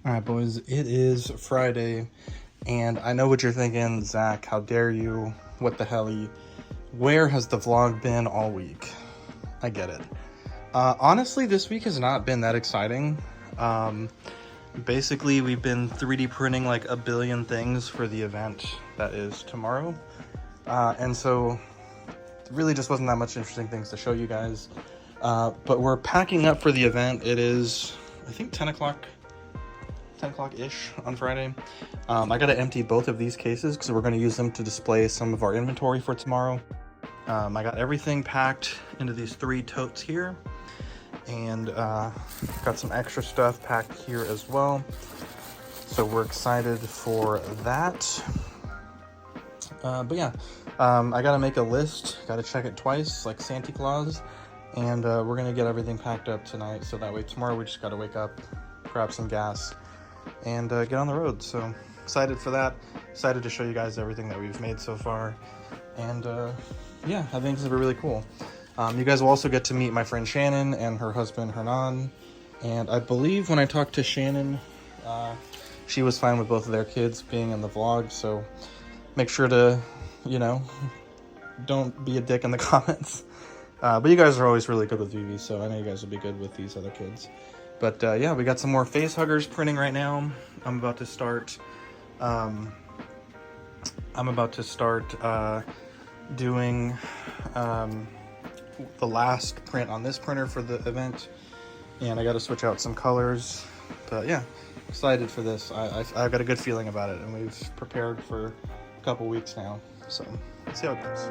All right, boys, it is Friday, and I know what you're thinking, Zach, how dare you? What the hell? Where has the vlog been all week? I get it. Honestly, this week has not been that exciting. Basically, we've been 3D printing like a billion things for the event that is tomorrow. And so it really just wasn't that much interesting things to show you guys. But we're packing up for the event. It is, I think, 10 o'clock-ish on Friday. I gotta empty both of these cases because we're gonna use them to display some of our inventory for tomorrow. I got everything packed into these 3 totes here, and got some extra stuff packed here as well. So we're excited for that. But yeah, I gotta make a list, gotta check it twice, like Santa Claus, and we're gonna get everything packed up tonight, so that way tomorrow we just gotta wake up, grab some gas, and get on the road. So excited for that, excited to show you guys everything that we've made so far, and yeah, I think this will be really cool. You guys will also get to meet my friend Shannon and her husband Hernan, and I believe when I talked to Shannon, she was fine with both of their kids being in the vlog, so make sure to, you know, don't be a dick in the comments. But you guys are always really good with Vivi, so I know you guys will be good with these other kids. But yeah, we got some more face huggers printing right now. I'm about to start doing the last print on this printer for the event, and I got to switch out some colors. But yeah, excited for this. I've got a good feeling about it, and we've prepared for a couple weeks now, so let's see how it goes.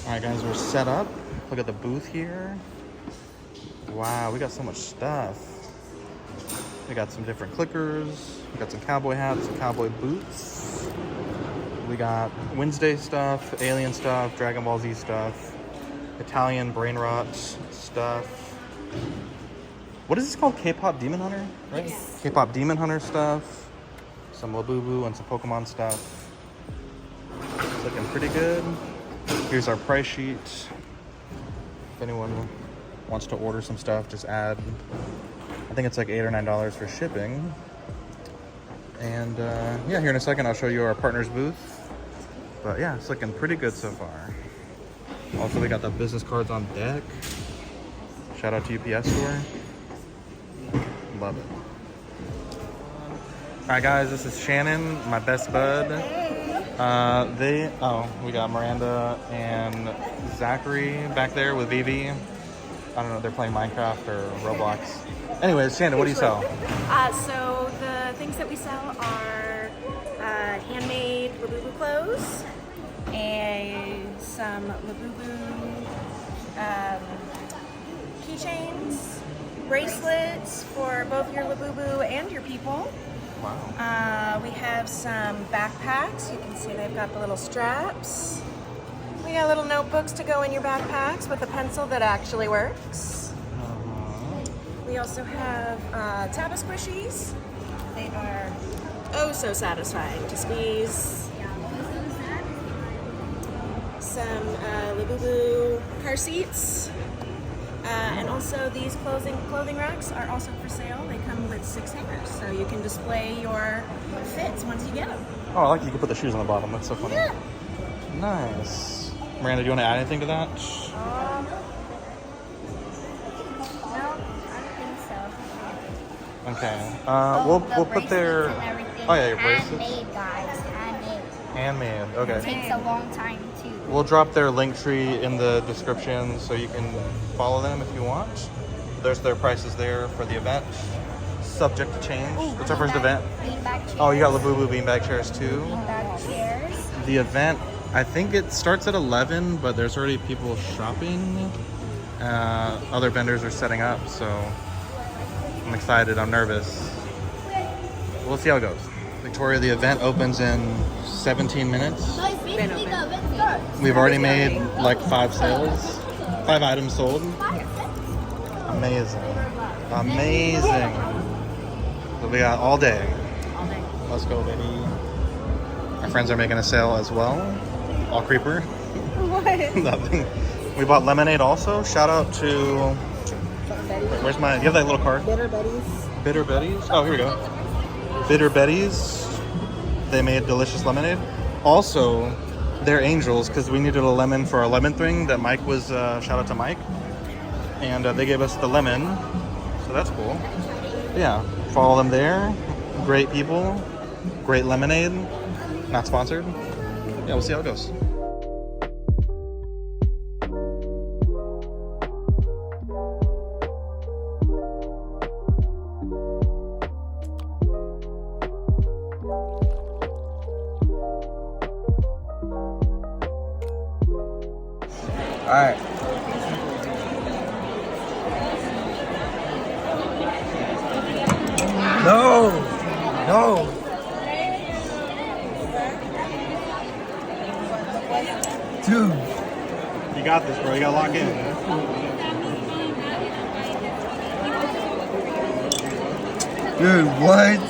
Alright guys, we're set up. Look at the booth here. Wow, we got so much stuff. We got some different clickers. We got some cowboy hats, some cowboy boots. We got Wednesday stuff, Alien stuff, Dragon Ball Z stuff, Italian brain rot stuff. What is this called? K-pop Demon Hunter, right? Yes. K-pop Demon Hunter stuff. Some Labubu and some Pokemon stuff. It's looking pretty good. Here's our price sheet. If anyone wants to order some stuff, just add, I think it's like $8 or $9 for shipping. And yeah, here in a second I'll show you our partner's booth. But yeah, it's looking pretty good so far. Also, we got the business cards on deck. Shout out to UPS store. Love it. Alright guys, this is Shannon, my best bud. We got Miranda and Zachary back there with Vivi. I don't know if they're playing Minecraft or Roblox. Anyways, Shannon, what do you sell? So the things that we sell are handmade Labubu clothes and some Labubu keychains, bracelets for both your Labubu and your people. Wow. We have some backpacks. You can see they've got the little straps. We got little notebooks to go in your backpacks with a pencil that actually works. We also have Tabba squishies. They are oh so satisfying to squeeze. Some Labubu car seats. And also these clothing racks are also for sale. They come with 6 hangers, so you can display your fits once you get them. Oh, I like you can put the shoes on the bottom. That's so funny. Yeah. Nice. Miranda, do you want to add anything to that? No, I don't think so. Okay. We'll put their. Oh yeah, your bracelets. Handmade, guys. Handmade. Handmade. Okay. It takes a long time too. We'll drop their link tree in the description so you can follow them if you want. There's their prices there for the event. Subject to change. Ooh, What's our first event? Beanbag chairs. Oh, you got Labubu beanbag chairs too. Beanbag chairs. The event, I think it starts at 11, but there's already people shopping. Other vendors are setting up, so I'm excited. I'm nervous. We'll see how it goes. Victoria, the event opens in 17 minutes. We've already made like 5 sales, 5 items sold. Amazing. Amazing. So we got all day. Let's go, baby. Our friends are making a sale as well. All creeper. What? Nothing. We bought lemonade also. Shout out to. Where's my? You have that little card? Bitter Betty's. Bitter Betty's. Oh, here we go. Bitter Betty's. They made delicious lemonade. Also, they're angels because we needed a lemon for our lemon thing that Mike was. Shout out to Mike. And they gave us the lemon, so that's cool. Yeah, follow them there. Great people. Great lemonade. Not sponsored. Yeah, we'll see how it goes. All right. No. No. Dude. You got this, bro. You gotta lock in. Dude, what?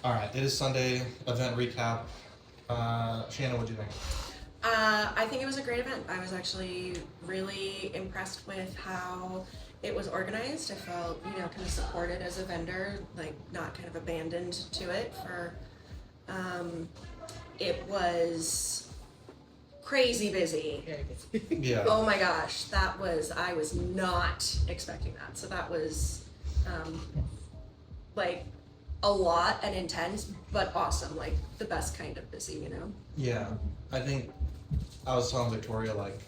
All right, it is Sunday, event recap. Shannon, what do you think? I think it was a great event. I was actually really impressed with how it was organized. I felt, kind of supported as a vendor, like not kind of abandoned to it for, it was crazy busy. Yeah. Oh my gosh, I was not expecting that. So that was, like a lot and intense, but awesome, like the best kind of busy, Yeah, I think I was telling Victoria, like,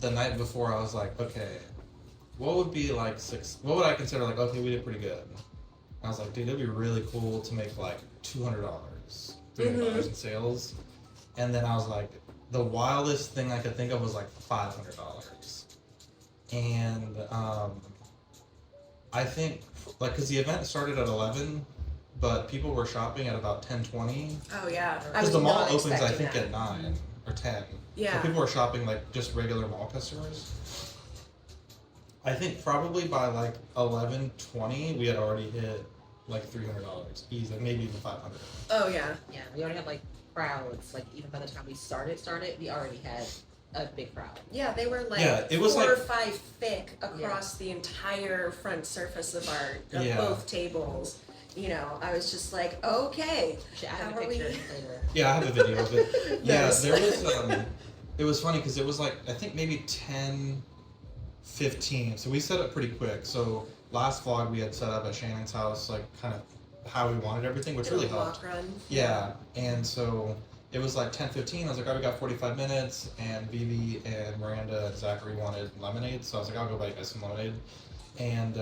the night before, I was like, okay, what would be like what would I consider like, okay, we did pretty good. I was like, dude, it'd be really cool to make like $200, $300 in sales. And then I was like, the wildest thing I could think of was like $500. And I think, like, because the event started at 11, but people were shopping at about 10:20. Oh yeah, Because the mall opens, I think, at 9 or 10. Yeah. So people were shopping like just regular mall customers. I think probably by like 11:20, we had already hit like $300 easy, maybe even 500. Oh yeah. Yeah, we already had like crowds. Like even by the time we started, we already had a big crowd. Yeah, they were like it was 4 like, or 5 thick across the entire front surface of both tables. I was just like, okay, I have a picture later. Yeah, I have a video of it. Yeah, Nice. there was, it was funny because it was like, I think maybe 10:15. So we set up pretty quick. So last vlog we had set up at Shannon's house, like kind of how we wanted everything, which really helped. Walk run. Yeah, and so it was like 10:15. I was like, oh, we got 45 minutes, and Vivi and Miranda and Zachary wanted lemonade, so I was like, I'll go buy you guys some lemonade. And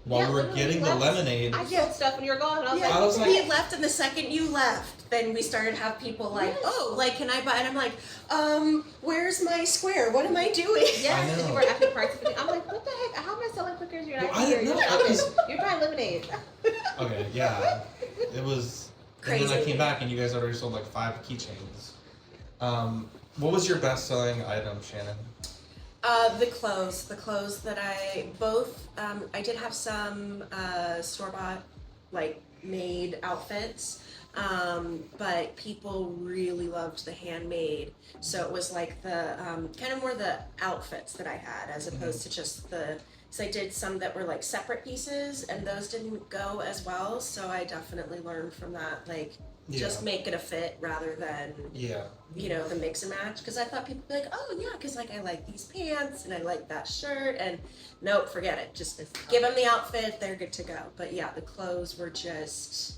while we were getting the lemonade, I sold stuff when you were gone, and Yeah, I was like- we left, and the second you left, then we started to have people like, oh, like, can I buy? And I'm like, where's my square? What am I doing? Yeah, I know. you were asking prices. I'm like, what the heck? How am I selling quicker? You're not Well, I here. didn't know, You're because- You're buying lemonade. okay, yeah, it was. Crazy. And then I came back, and you guys already sold like 5 keychains. What was your best-selling item, Shannon? The clothes that I did have some store-bought, like, made outfits, but people really loved the handmade, so it was like the, kind of more the outfits that I had, as opposed to just so I did some that were like separate pieces, and those didn't go as well, so I definitely learned from that, like, just make it a fit rather than Yeah. the mix and match. Because I thought people would be like, oh yeah, because like I like these pants and I like that shirt, and nope, forget it. Just give them the outfit, they're good to go. But yeah, the clothes were just.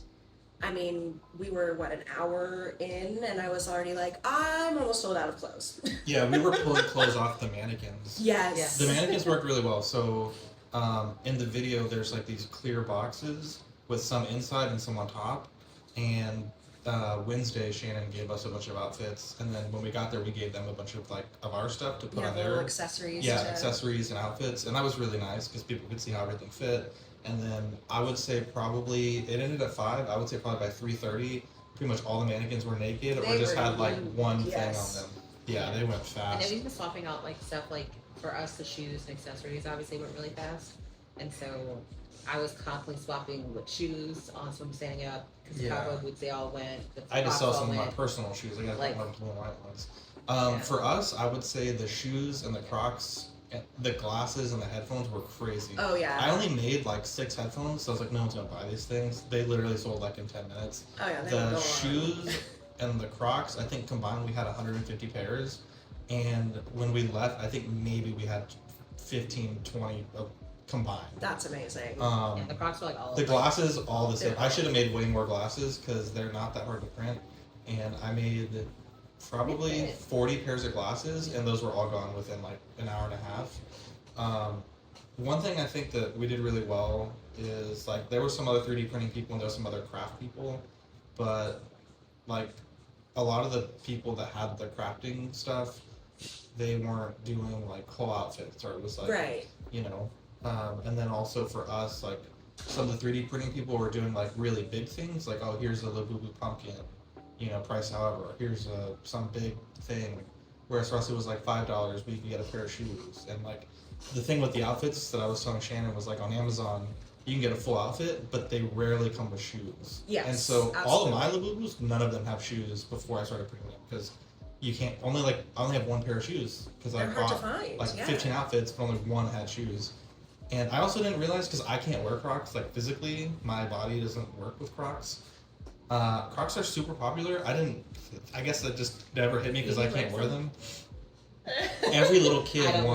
I mean, we were an hour in, and I was already like, I'm almost sold out of clothes. Yeah, we were pulling clothes off the mannequins. Yes. The mannequins worked really well. So in the video, there's like these clear boxes with some inside and some on top. And Wednesday, Shannon gave us a bunch of outfits, and then when we got there, we gave them a bunch of of our stuff to put on little there. accessories. Yeah, accessories and outfits, and that was really nice because people could see how everything fit. And then I would say probably it ended at 5. I would say probably by 3:30, pretty much all the mannequins were naked or just had like one thing on them. Yeah, they went fast. And then we've been swapping out like stuff like for us the shoes and accessories obviously went really fast, and so I was constantly swapping with shoes on some standing up because the cowboy boots they all went. I had to sell some of my personal shoes. I got like blue and white ones. For us, I would say the shoes and the Crocs. The glasses and the headphones were crazy. Oh yeah. I only made like 6 headphones, so I was like, no one's gonna buy these things. They literally sold like in 10 minutes. Oh yeah. The shoes and the Crocs, I think combined we had 150 pairs, and when we left, I think maybe we had 15, 20 combined. That's amazing. Yeah, the Crocs were like all. The glasses, all the same. I should have made way more glasses because they're not that hard to print, and I made probably 40 pairs of glasses, and those were all gone within like an hour and a half. One thing I think that we did really well is like there were some other 3D printing people and there were some other craft people, but like a lot of the people that had the crafting stuff, they weren't doing like whole outfits, or it was like and then also for us, like some of the 3D printing people were doing like really big things, like oh here's a Labubu pumpkin, price however, here's some big thing. Whereas for us it was like $5, but you could get a pair of shoes. And like the thing with the outfits that I was telling Shannon was like on Amazon, you can get a full outfit, but they rarely come with shoes. Yes. And so all of my Labubus, none of them have shoes before I started printing them because you can't I only have one pair of shoes because I bought 15 outfits, but only one had shoes. And I also didn't realize because I can't wear Crocs, like physically, my body doesn't work with Crocs. Crocs are super popular. I guess that just never hit me because I can't wear them. Every little kid I don't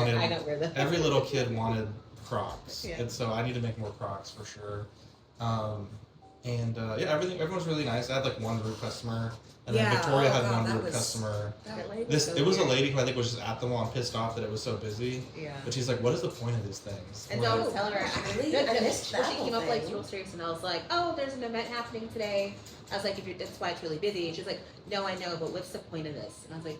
wear them. Every little kid wanted Crocs, Yeah. and so I need to make more Crocs for sure. Everyone's really nice. I had like one rude customer, and then Victoria had one rude customer. It was a lady who I think was just at the mall and pissed off that it was so busy. Yeah. But she's like, "What is the point of these things?" And so I was telling her, really? I missed that she came up like thing. real serious, and I was like, "Oh, there's an event happening today." I was like, "That's why it's really busy." And she's like, "No, I know, but what's the point of this?" And I was like,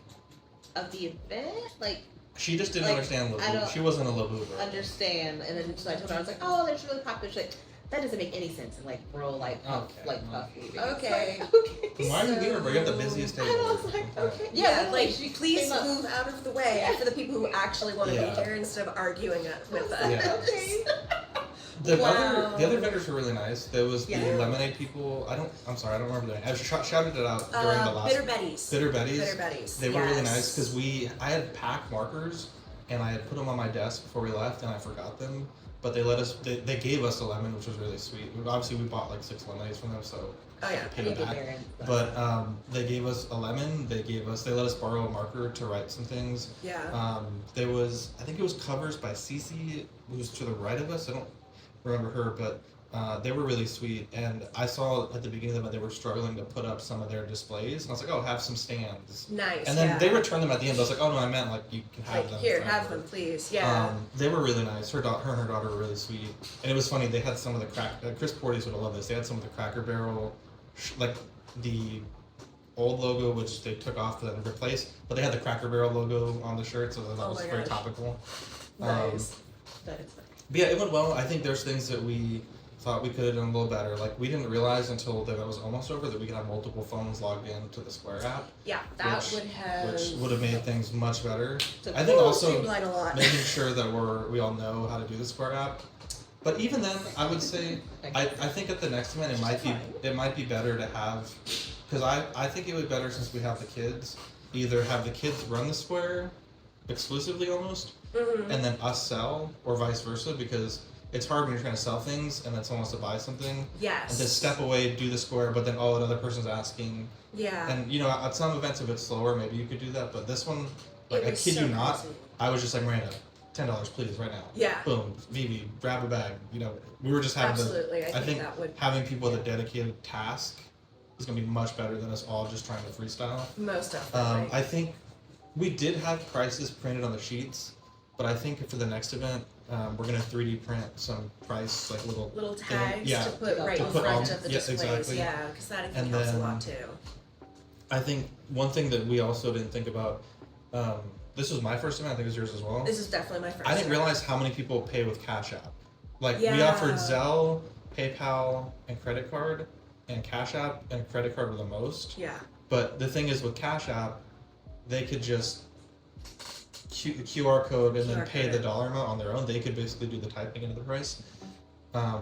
"Of the event, like." She just didn't understand Labubu. She wasn't a Labubu. Understand, and then so I told her, I was like, "Oh, they're really popular." She's like, "That doesn't make any sense." And like, we're all like, Okay. Okay. Why are you here? Bring up the busiest table. And I was like, okay. Yeah, like she please came up. move out of the way for the people who actually want to be here instead of arguing with us. Yeah. Okay. The other vendors were really nice. There was the lemonade people. I don't remember their name. I shouted it out during the last. Bitter Betty's. Bitter Betty's. Bitter Betty's. They were really nice because I had pack markers and I had put them on my desk before we left and I forgot them. But they gave us a lemon, which was really sweet. Obviously, we bought like 6 lemonades from them, so paid it back. But they gave us a lemon. They let us borrow a marker to write some things. Yeah. I think it was covers by Cece, who's to the right of us. I don't remember her, but they were really sweet. And I saw at the beginning of them they were struggling to put up some of their displays, and I was like, "Oh, have some stands." Nice. And then they returned them at the end. I was like, "Oh no, I meant like you can have like, them." Here, have them, please. Yeah. They were really nice. Her and her daughter were really sweet, and it was funny. They had some of the Chris Porteous would have loved this. They had some of the Cracker Barrel, like the old logo, which they took off and replaced, but they had the Cracker Barrel logo on the shirt, so that was very topical. Nice. But yeah, it went well. I think there's things that we thought we could have done a little better. Like we didn't realize until that was almost over that we could have multiple phones logged in to the Square app. Yeah, which would have made things much better. So I think also streamline a lot. making sure that we all know how to do the Square app. But even then, I would say I think at the next event it might be better to have, because I think it would be better since we have the kids, either have the kids run the Square exclusively almost, and then us sell, or vice versa, because it's hard when you're trying to sell things and then someone wants to buy something. Yes. And to step away, do the square, but then another person's asking. Yeah. And you know, at some events if it's slower, maybe you could do that. But this one, like I was kid so you not, crazy. I was just like, Miranda, $10 please right now. Yeah. Boom, Vivi, grab a bag. You know, we were just having Absolutely. I think that would having people with a dedicated task is gonna be much better than us all just trying to freestyle. most definitely. I think we did have prices printed on the sheets, but I think for the next event, we're gonna 3D print some price like little tags yeah, to put right to in put front on- of the yeah, displays. exactly. Yeah, because that I think And helps a then- lot too. I think one thing that we also didn't think about, this was my first event, I think it was yours as well. This is definitely my first. I didn't one. realize how many people pay with Cash App. Like we Yeah. offered Zelle, PayPal, and credit card, and Cash App and credit card were the most. Yeah. But the thing is with Cash App, they could just QR code and then QR pay the code. dollar amount on their own. They could basically do the typing into the price.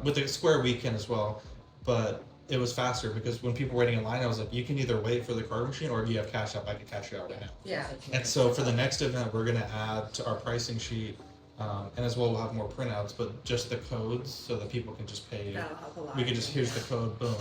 With the Square Weekend as well. But it was faster because when people were waiting in line, I was like, you can either wait for the card machine or if you have Cash App, I can cash you out right now. Yeah. And so for the next event, we're going to add to our pricing sheet, and as well we'll have more printouts, but just the codes so that people can just pay. That'll help a lot. We could just, here's the code, boom.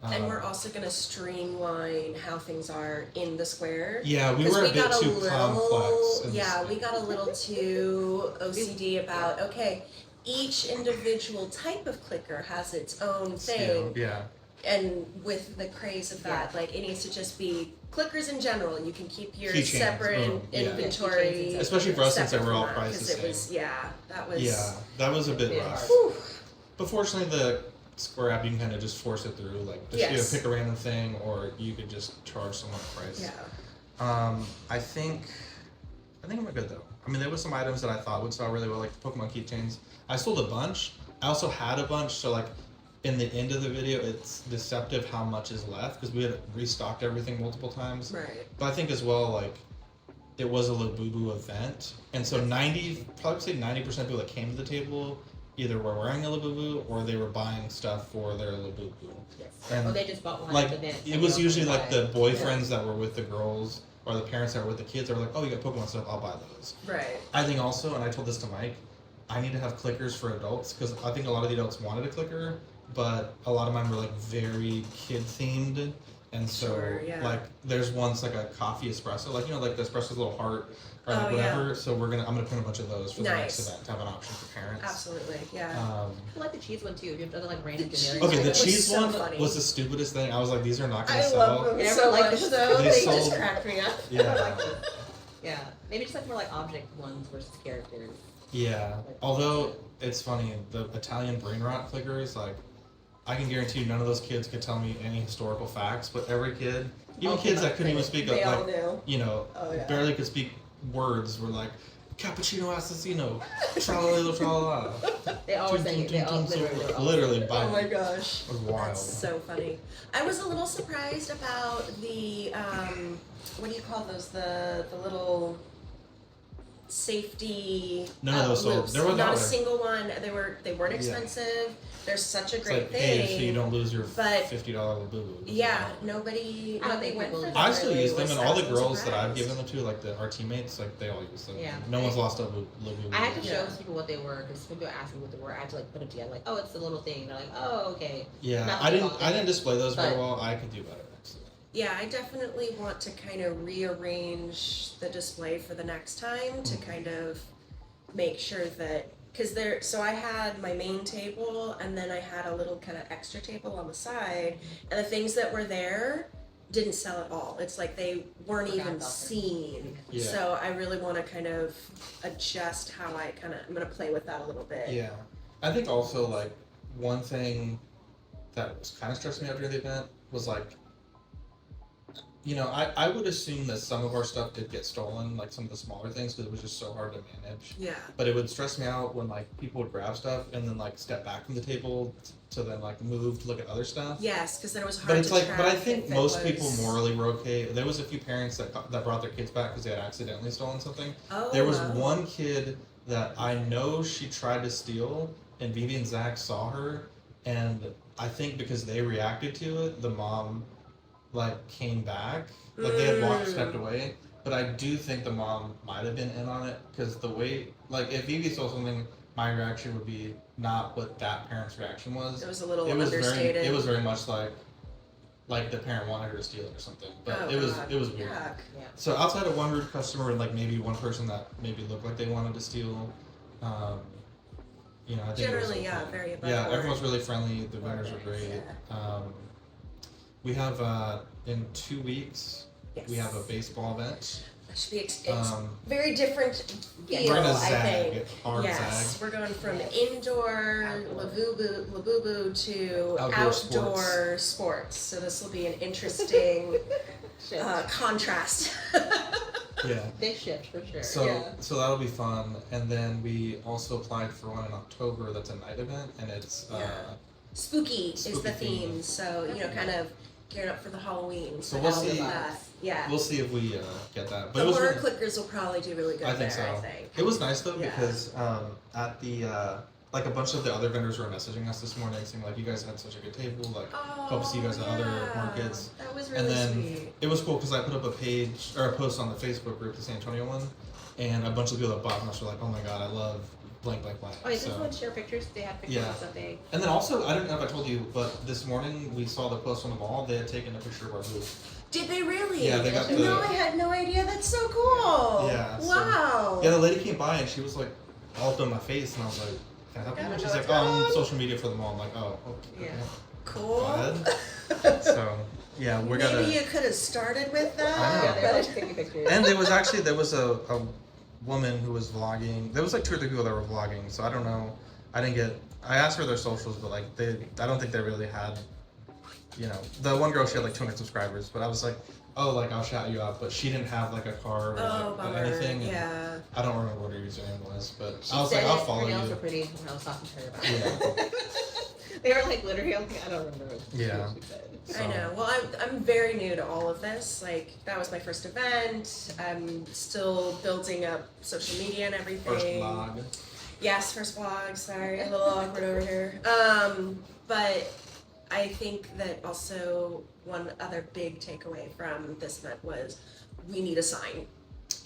And we're also going to streamline how things are in the square. Yeah, we 'Cause were a bit got too little- complex. in Yeah, this. we got a little too OCD about, okay, each individual type of clicker has its own thing. Yeah. And with the craze of that, like it needs to just be clickers in general. You can keep your Keychains, separate boom, yeah. inventory. Yeah, keychains Especially for us since they separate were all from that, priced the 'cause it same. was, yeah, that was. Yeah, that was a bit Yeah. rough. Whew. But fortunately, the Square app, you can kind of just force it through. Like, just Yes. either pick a random thing or you could just charge someone a price. Yeah. I think we're good though. I mean, there was some items that I thought would sell really well, like the Pokemon keychains. I sold a bunch. I also had a bunch, so like in the end of the video, it's deceptive how much is left because we had restocked everything multiple times. Right. But I think as well, like it was a Labubu event, and so probably say 90% of people that came to the table either were wearing a Labubu or they were buying stuff for their Labubu. Yes. And Or they just bought one like at the event. it was usually like the boy. boyfriends that were with the girls or the parents that were with the kids that were like, oh, you got Pokemon stuff, I'll buy those. Right. I think also, and I told this to Mike, I need to have clickers for adults because I think a lot of the adults wanted a clicker, but a lot of mine were like very kid themed, and so Sure, yeah. like there's one's like a coffee espresso, like you know like the espresso's little heart or like Oh, yeah. whatever. So I'm gonna print a bunch of those for the next Nice. event to have an option for parents. Absolutely. Yeah. I like the cheese one too. If you've done like random The generic. Okay, the It was cheese so one funny. was the stupidest thing. I was like, these are not gonna I sell. love them Never so liked much them. though. They They sold- just cracked me up. Yeah. Yeah, maybe just like more like object ones versus characters. Yeah. Although it's funny, the Italian brain rot clickers, like I can guarantee you none of those kids could tell me any historical facts, but every kid, even Oh, kids yeah. that couldn't even speak They up, all like knew. you know, Oh, yeah. barely could speak words, were like cappuccino assassino, tralala tralala. They all were saying it. They all literally were all Literally saying it. by Oh my gosh. it was wild. That's so funny. I was a little surprised about the what do you call those? The little safety None of those sold. loops. There was not not a there. single one. They weren't Yeah. expensive. They're such a It's great like, thing. hey, so you don't lose your but- $50 Labubu. Yeah, nobody I don't think went people for do. them. I still really, use them, which and I all the was girls that I've surprised. given them to, like our teammates, like they all use them. Yeah. No one's lost a Labubu. I had to show Yeah. people what they were because people asked me what they were. I had to like put them together. Like, oh, it's the little thing. They're like, oh, okay. Yeah, Not I the didn't. whole I didn't thing, display those very but- well. I could do better. Actually. Yeah, I definitely want to kind of rearrange the display for the next time to kind of make sure that so I had my main table and then I had a little kind of extra table on the side, and the things that were there didn't sell at all. It's like they weren't Forgot even about them. seen. Yeah. So I really want to kind of adjust how I'm gonna play with that a little bit. Yeah, I think also like one thing that was kind of stressing me out during the event was like, you know, I would assume that some of our stuff did get stolen, like some of the smaller things, because it was just so hard to manage. Yeah. But it would stress me out when like people would grab stuff and then like step back from the table to then like move to look at other stuff. Yes, because then it was hard But it's to like, track. but I think if it most people was- morally were okay. There was a few parents that brought their kids back because they had accidentally stolen something. Oh, There was wow. one kid that I know she tried to steal, and Vivi and Zach saw her, and I think because they reacted to it, the mom like came back, like they had stepped away. But I do think the mom might have been in on it because the way, like, if Vivi stole something, my reaction would be not what that parent's reaction was. It was a little It was understated. it was very much like the parent wanted her to steal it or something. But Oh, it was God. weird. Yuck. Yeah. So outside of one rude customer and like maybe one person that maybe looked like they wanted to steal, you know, I think it was Generally, yeah, okay. very above Yeah, board. everyone's really friendly. The vendors are great. Yeah. We have in 2 weeks we have a baseball event. That should be it's Um, very different feel, we're gonna I zag, think. hard Yes, zag. we're going from indoor Labubu to Outdoor outdoor sports. So this will be an interesting contrast. Yeah. Big shift for sure. So that'll be fun. And then we also applied for one in October. That's a night event, and it's Spooky is Spooky the theme, theme. so you know, kind of geared up for the Halloween. So we'll that'll be see. that. Yeah. We'll see if we get that. But The it was horror really, clickers will probably do really good I think there. so. I think. It was nice though Yeah. because at the like a bunch of the other vendors were messaging us this morning saying like you guys had such a good table, like hope to see you guys at other markets. That was And really then sweet. it was cool because I put up a page or a post on the Facebook group, the San Antonio one, and a bunch of people that bought from us were like, "Oh my god, I love blank blank blank." Oh, is So- this one share pictures? They have pictures Yeah. of something. And then also, I don't know if I told you, but this morning we saw the post on the mall. They had taken a picture of our booth. Did they really? Yeah, they got the- No, I had no idea. That's so cool. Yeah, so- Wow. Yeah, the lady came by and she was like all up in my face, and I was like, "Can I help you?" I And don't she's know like, what's "Oh, going I'm on." social media for the mall." I'm like, "Oh, okay." Yeah. Cool. Go ahead. So yeah, we're Maybe gonna. you could have started with that. I know. Yeah, they're like taking pictures. And there was a woman who was vlogging. There was like 2 or 3 people that were vlogging. So I don't know. I asked for their socials, but like I don't think they really had. You know, the one girl, she had like 200 subscribers, but I was like, oh, like I'll shout you out, but she didn't have like a card or, Oh, like, bummer. anything. And Yeah. I don't remember what her username was, but She I was said like, I'll it, follow her nails you. were pretty when I was talking to her about Yeah. it. They were like literally, I don't remember what Yeah. she said. I know. Well, I'm very new to all of this. Like that was my first event. I'm still building up social media and everything. First vlog. Yes, first vlog. Sorry, a little awkward over here. But I think that also one other big takeaway from this event was we need a sign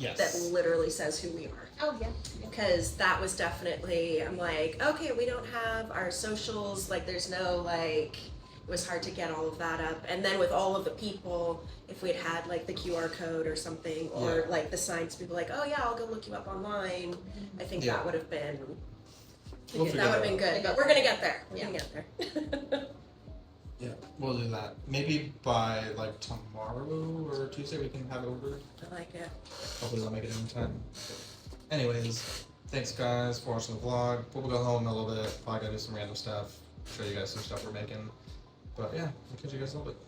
that Yes. literally says who we are. Oh yeah. Because that was definitely, I'm like, okay, we don't have our socials, like there's no like, it was hard to get all of that up. And then with all of the people, if we'd had like the QR code or something, or Yeah. like the signs, people like, oh yeah, I'll go look you up online. I think Yeah. that would have been, We'll that figure would have it been out. good. But we're gonna get there. We're Yeah. gonna get there. Yeah, we'll do that. Maybe by like tomorrow or Tuesday we can have it over. I like it. Hopefully they'll make it in time. Anyways, thanks guys for watching the vlog. We'll go home in a little bit. Probably gotta do some random stuff. Show you guys some stuff we're making. But yeah, I'll catch you guys a little bit.